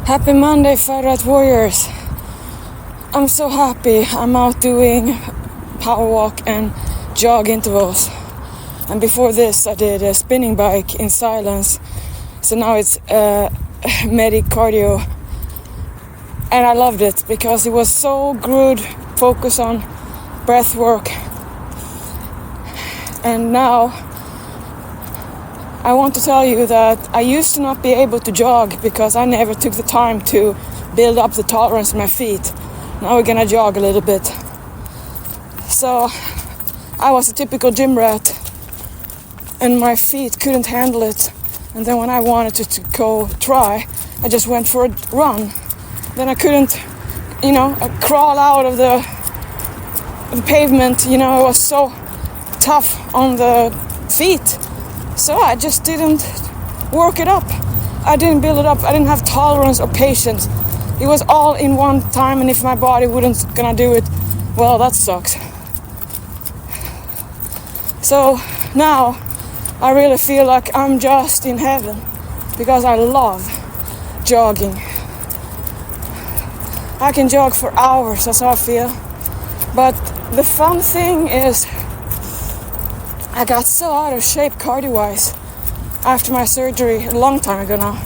Happy Monday, Fat Rat Warriors. I'm so happy. I'm out doing power walk and jog intervals. And before this, I did a spinning bike in silence. So now it's medic cardio. And I loved it because it was so good focus on breath work. And now I want to tell you that I used to not be able to jog because I never took the time to build up the tolerance in my feet. Now we're gonna jog a little bit. So I was a typical gym rat and my feet couldn't handle it. And then when I wanted to go try, I just went for a run. Then I couldn't, crawl out of the pavement. It was so tough on the feet. So I just didn't work it up. I didn't build it up. I didn't have tolerance or patience. It was all in one time, and if my body wouldn't gonna do it, well, that sucks. So now I really feel like I'm just in heaven because I love jogging. I can jog for hours, that's how I feel. But the fun thing is I got so out of shape cardio-wise after my surgery a long time ago now,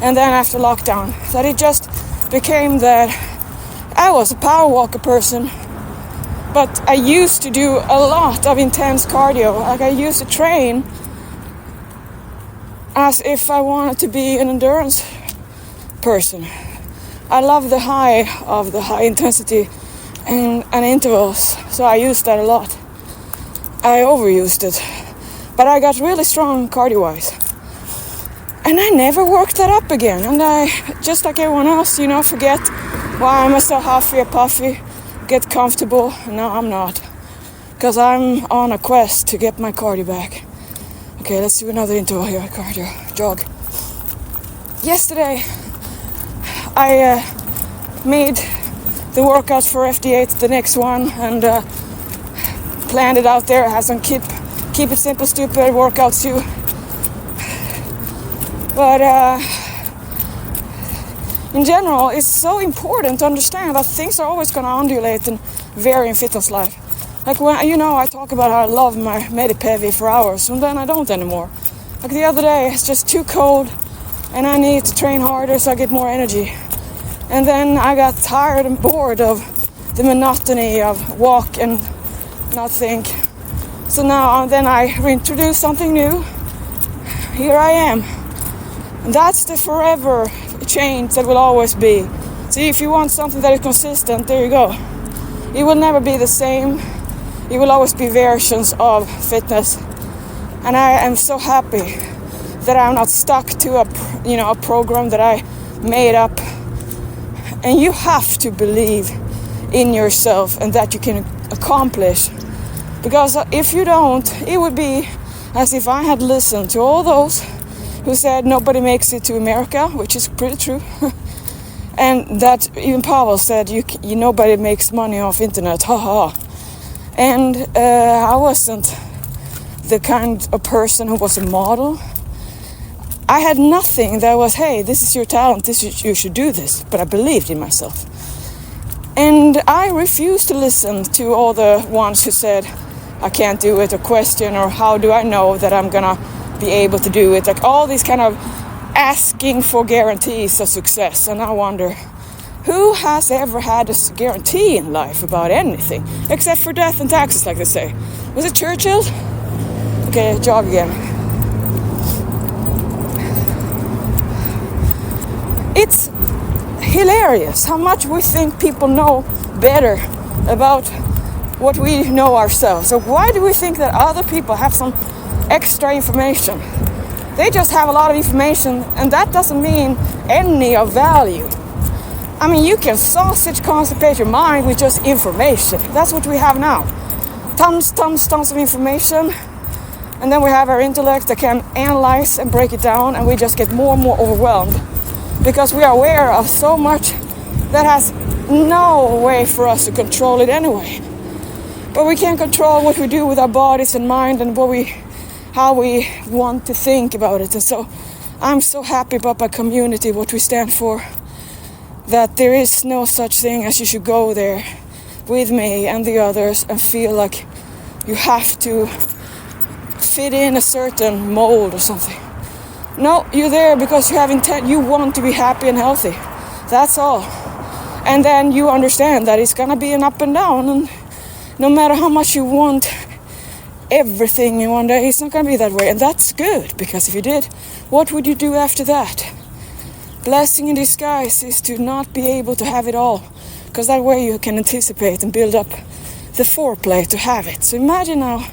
and then after lockdown, that it just became that I was a power walker person, but I used to do a lot of intense cardio. Like I used to train as if I wanted to be an endurance person. I love the high of the high intensity and intervals, so I used that a lot. I overused it, but I got really strong cardio-wise. And I never worked that up again. And I, just like everyone else, forget why I'm so huffy or puffy, get comfortable. No, I'm not. Because I'm on a quest to get my cardio back. Okay, let's do another interval here, cardio, jog. Yesterday, I made the workout for FD8, the next one, and planned it out there. I had some keep it simple, stupid workouts too. But in general, it's so important to understand that things are always going to undulate and vary in fitness life. Like when I talk about how I love my Medipevi for hours, and then I don't anymore. Like the other day, it's just too cold, and I need to train harder so I get more energy. And then I got tired and bored of the monotony of walk and not think. So now then I reintroduce something new. Here I am. And that's the forever change that will always be. See, if you want something that is consistent, there you go. It will never be the same. It will always be versions of fitness. And I am so happy that I'm not stuck to a program that I made up. And you have to believe in yourself and that you can accomplish. Because if you don't, it would be as if I had listened to all those who said nobody makes it to America, which is pretty true. And that even Pavel said nobody makes money off internet, haha. And I wasn't the kind of person who was a model. I had nothing that was, hey, this is your talent, you should do this. But I believed in myself. And I refused to listen to all the ones who said, I can't do it, or question, or how do I know that I'm gonna be able to do it? Like all these kind of asking for guarantees of success. And I wonder, who has ever had a guarantee in life about anything? Except for death and taxes, like they say. Was it Churchill? Okay, jog again. It's hilarious how much we think people know better about what we know ourselves. So why do we think that other people have some extra information? They just have a lot of information, and that doesn't mean any of value. I mean, you can sausage constipate your mind with just information. That's what we have now. Tons of information. And then we have our intellect that can analyze and break it down, and we just get more and more overwhelmed because we are aware of so much that has no way for us to control it anyway. But we can control what we do with our bodies and mind and how we want to think about it. And so I'm so happy about my community, what we stand for. that there is no such thing as you should go there with me and the others and feel like you have to fit in a certain mold or something. No, you're there because you have intent. You want to be happy and healthy. That's all. And then you understand that it's gonna be an up and down, and no matter how much you want everything in one day, it's not gonna be that way. And that's good, because if you did, what would you do after that? Blessing in disguise is to not be able to have it all, because that way you can anticipate and build up the foreplay to have it. So imagine now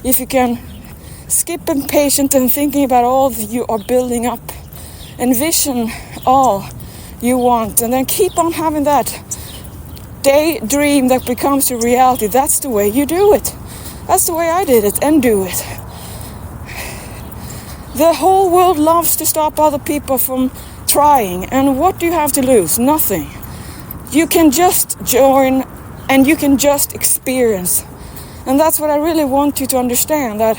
if you can skip impatient and thinking about all that you are building up, envision all you want, and then keep on having that daydream that becomes a reality. That's the way you do it. That's the way I did it and do it. The whole world loves to stop other people from trying, and what do you have to lose? Nothing. You can just join and you can just experience. And that's what I really want you to understand, that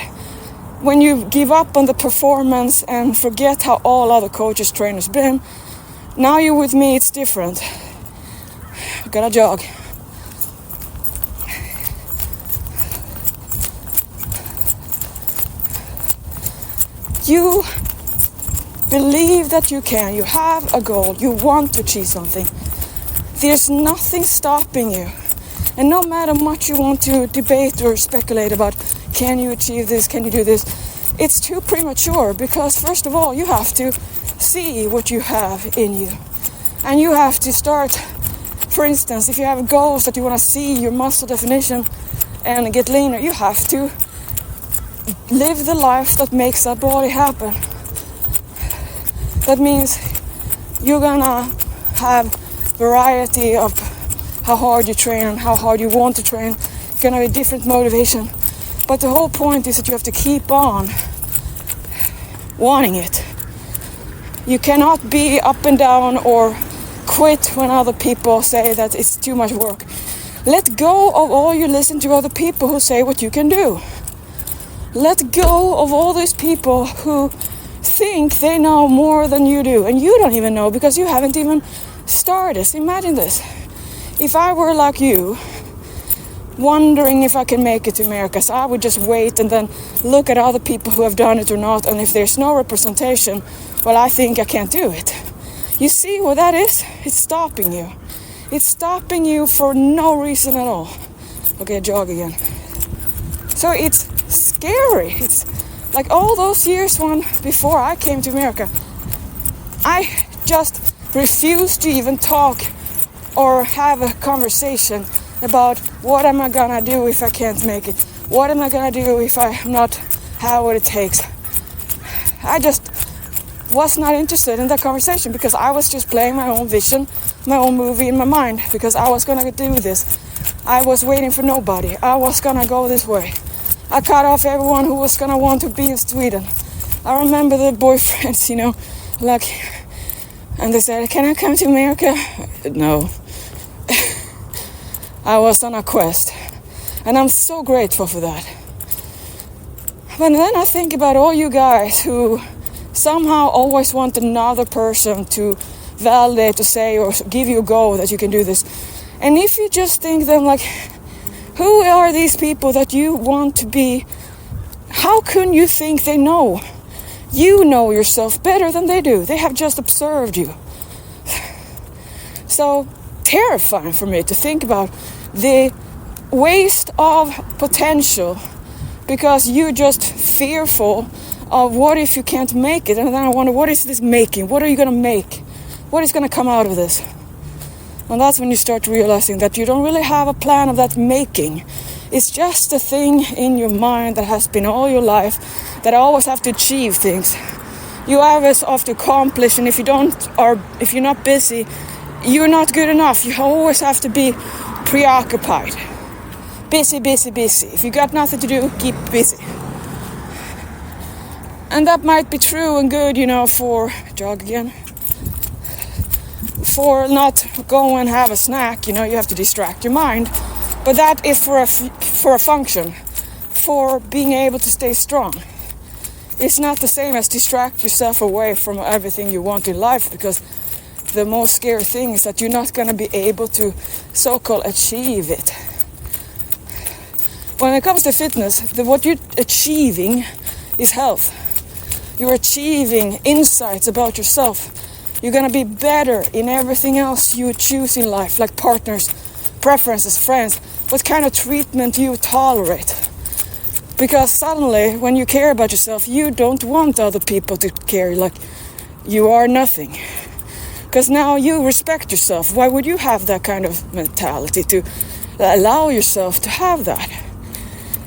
when you give up on the performance and forget how all other coaches, trainers been, now you're with me, it's different. I gotta jog. You believe that you can, you have a goal, you want to achieve something. There's nothing stopping you. And no matter much you want to debate or speculate about, can you achieve this, can you do this, it's too premature, because first of all, you have to see what you have in you. And you have to start, for instance, if you have goals that you want to see your muscle definition and get leaner, you have to live the life that makes that body happen. That means you're gonna have variety of how hard you train and how hard you want to train. It's gonna be different motivation. But the whole point is that you have to keep on wanting it. You cannot be up and down or quit when other people say that it's too much work. Let go of all you listen to other people who say what you can do. Let go of all these people who think they know more than you do, and you don't even know because you haven't even started. So imagine this. If I were like you, wondering if I can make it to America, so I would just wait and then look at other people who have done it or not, and if there's no representation, well, I think I can't do it. You see what that is? It's stopping you. It's stopping you for no reason at all. Okay, jog again. So it's scary. It's like all those years before I came to America, I just refused to even talk or have a conversation about what am I gonna do if I can't make it? What am I gonna do if I'm not have what it takes? I just was not interested in that conversation because I was just playing my own vision, my own movie in my mind, because I was gonna do this. I was waiting for nobody. I was gonna go this way. I cut off everyone who was gonna want to be in Sweden. I remember the boyfriends, and they said, "Can I come to America?" No. I was on a quest, and I'm so grateful for that. But then I think about all you guys who somehow always want another person to validate, to say, or give you a go that you can do this. And if you just think them like, who are these people that you want to be? How can you think they know? You know yourself better than they do. They have just observed you. So terrifying for me to think about the waste of potential because you're just fearful of what if you can't make it. And then I wonder, what is this making? What are you going to make? What is going to come out of this? And that's when you start realizing that you don't really have a plan of that making. It's just a thing in your mind that has been all your life, that I always have to achieve things. You always have to accomplish, and if you're not busy, you're not good enough. You always have to be preoccupied. Busy, busy, busy. If you got nothing to do, keep busy. And that might be true and good, for jog again. For not go and have a snack, you have to distract your mind. But that is for a function, for being able to stay strong. It's not the same as distract yourself away from everything you want in life, because the most scary thing is that you're not going to be able to so-called achieve it. When it comes to fitness, what you're achieving is health. You're achieving insights about yourself. You're going to be better in everything else you choose in life, like partners, preferences, friends, what kind of treatment you tolerate. Because suddenly, when you care about yourself, you don't want other people to care like you are nothing. Because now you respect yourself. Why would you have that kind of mentality to allow yourself to have that?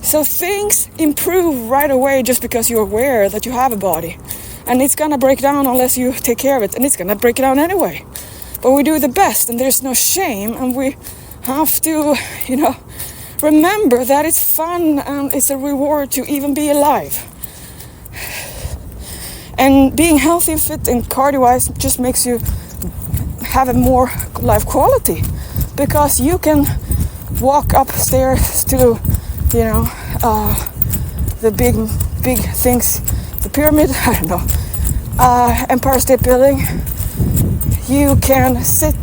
So things improve right away just because you're aware that you have a body. And it's gonna break down unless you take care of it. And it's gonna break down anyway. But we do the best and there's no shame. And we have to, remember that it's fun and it's a reward to even be alive. And being healthy and fit and cardio-wise just makes you have a more life quality. Because you can walk upstairs to the big things, the pyramid, I don't know, Empire State Building. You can sit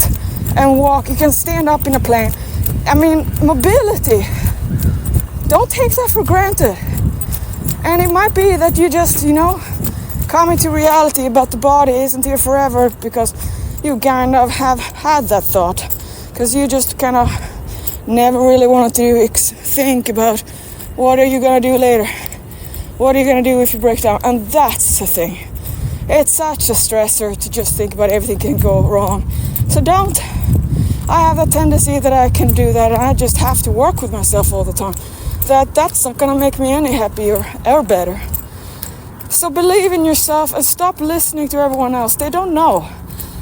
and walk, you can stand up in a plane. I mean, mobility, don't take that for granted. And it might be that you just, come into reality about the body isn't here forever because you kind of have had that thought. Because you just kind of never really wanted to think about what are you going to do later? What are you going to do if you break down? And that's the thing. It's such a stressor to just think about everything can go wrong. So don't. I have a tendency that I can do that and I just have to work with myself all the time. That's not going to make me any happier or better. So believe in yourself and stop listening to everyone else. They don't know.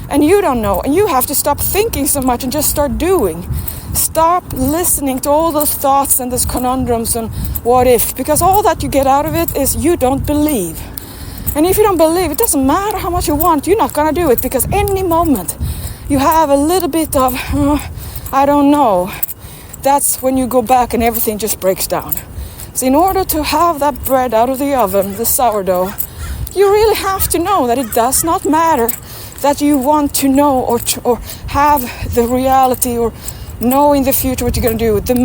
And you don't know. And you have to stop thinking so much and just start doing. Stop listening to all those thoughts and those conundrums and what if. Because all that you get out of it is you don't believe. And if you don't believe, it doesn't matter how much you want. You're not going to do it. Because any moment you have a little bit of, I don't know. That's when you go back and everything just breaks down. So in order to have that bread out of the oven, the sourdough, you really have to know that it does not matter that you want to know or have the reality or know in the future what you're going to do. The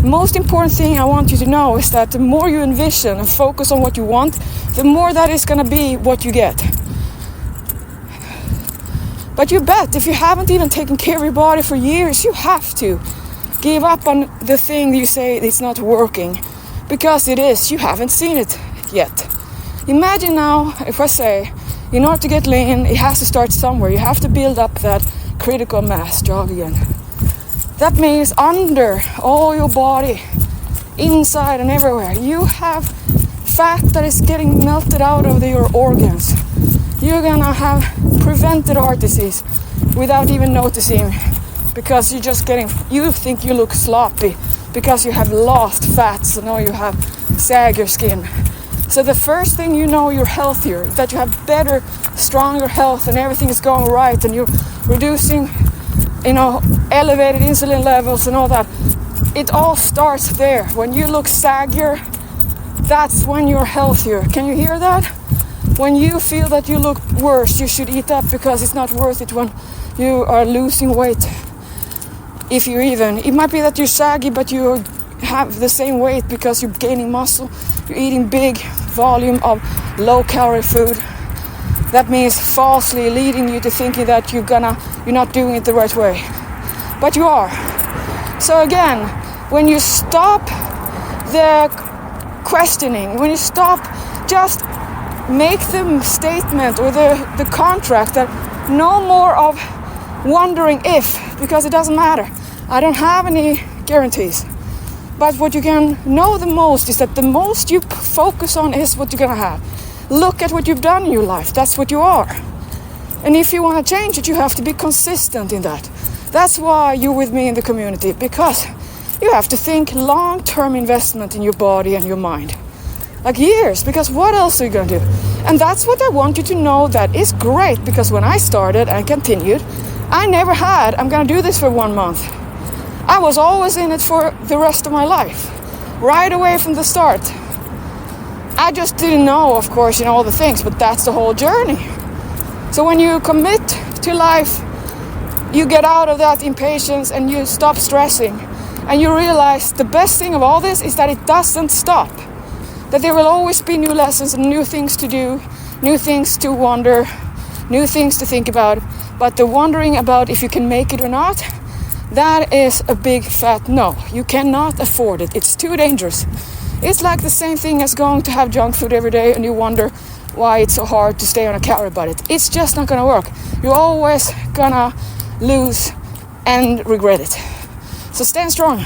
most important thing I want you to know is that the more you envision and focus on what you want, the more that is going to be what you get. But you bet if you haven't even taken care of your body for years, you have to give up on the thing you say it's not working. Because it is. You haven't seen it yet. Imagine now if I say, in order to get lean, it has to start somewhere. You have to build up that critical mass job again. That means under all your body, inside and everywhere, you have fat that is getting melted out of your organs. You're gonna have prevented heart disease without even noticing, because you think you look sloppy because you have lost fats and now you have saggier skin. So the first thing you know you're healthier, that you have better, stronger health and everything is going right and you're reducing, elevated insulin levels and all that. It all starts there. When you look saggier, that's when you're healthier. Can you hear that? When you feel that you look worse, you should eat up because it's not worth it when you are losing weight. If you even, it might be that you're saggy but you have the same weight because you're gaining muscle. You're eating big volume of low-calorie food. That means falsely leading you to thinking that you're not doing it the right way. But you are. So again, when you stop the questioning, when you stop, just make the statement or the contract that no more of wondering if, because it doesn't matter. I don't have any guarantees. But what you can know the most is that the most you focus on is what you're going to have. Look at what you've done in your life. That's what you are. And if you want to change it, you have to be consistent in that. That's why you're with me in the community, because you have to think long-term investment in your body and your mind. Like years, because what else are you going to do? And that's what I want you to know, that is great, because when I started and continued, I never had, I'm going to do this for 1 month. I was always in it for the rest of my life, right away from the start. I just didn't know, of course, all the things, but that's the whole journey. So when you commit to life, you get out of that impatience and you stop stressing. And you realize the best thing of all this is that it doesn't stop. That there will always be new lessons and new things to do, new things to wonder, new things to think about. But the wondering about if you can make it or not, that is a big fat no. You cannot afford it. It's too dangerous. It's like the same thing as going to have junk food every day and you wonder why it's so hard to stay on a calorie budget. It's just not gonna work. You're always gonna lose and regret it. So stand strong.